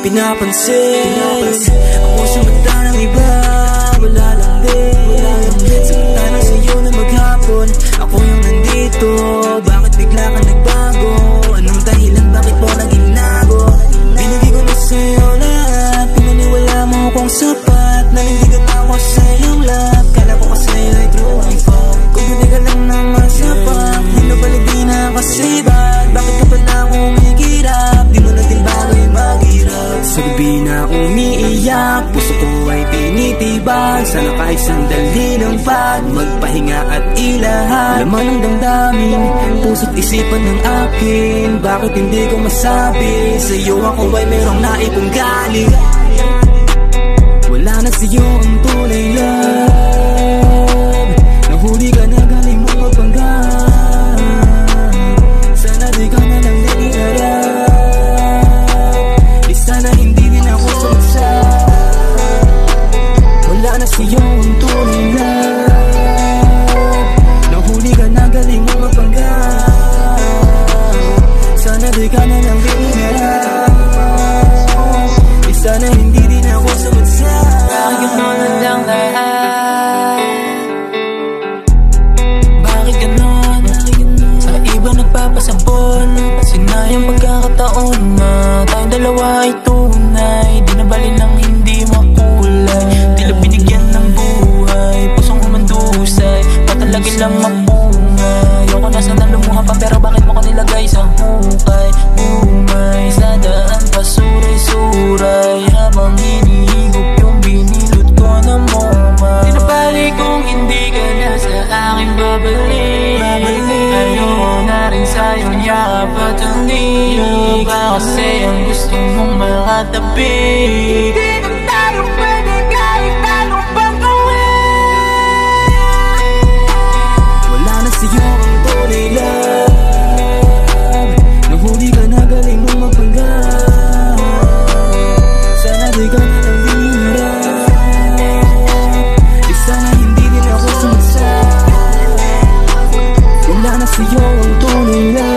pinapansin. Ako sa mata ng iba, wala lang din. Samantalang sa'yo na maghapon, ako yung nandito. Bakit bigla ka nagbago? Anong dahilan, bakit mo naging nago? Binigay ko na sa'yo lahat, pinaniwala mo kong sapat. Nanindigan ako sa iyong lap, kala ko kasi ay true ang fall. Kung hindi ka lang naman sapat, hinabalik din na kasi bad. Bakit ka pa na kumikirap? Di mo na din bagay maghirap. Sa gabi na umiiyak, puso ko ay tinitibag. Sana kahit sandali ng pag magpahinga at ilahat laman ng damdamin, puso't isipan ng akin. Bakit hindi ko masabi sa'yo ako ay merong naipong galing? Wala na sa'yo ang tunay love. Nahuli ka na, galing mo magpanggap. Sana di ka na lang naghiharap. Di sana hindi din ako sumasap. Wala na sa'yo ang tunay love. Nahuli ka na, galing mo magpanggap. Sana di ka na lang naghiharap. Di sana hindi din ako sumasap. Bakit mo na lang lahat? Bakit ganon? Sa iba nagpapasampon. Sinayang pagkakataon na tayong dalawa ay tunay. Di na bali ng hindi makulay. Tila binigyan ng buhay, pusong humandusay, patalagin lang mapungay. Ayoko na sana lumuha pa, pero bakit mo ka nilagay sa hukay? Umay sa daan pa suray-suray, habang hinihigop yung binilot ko na momay. Di na bali kung hindi ka na sa akin babalik. Ayoko na rin sa'yong yakap at halik. Kasi ang gusto mong makatabi. Di na tayo pwede kahit ano pang gawin. Wala na sa'yo ang tunay love. Nahuli ka na, galing mo magpanggap. Sana di ka na lang dinirap. Di sana hindi din ako sumasap. Wala na sa'yo ang tunay love.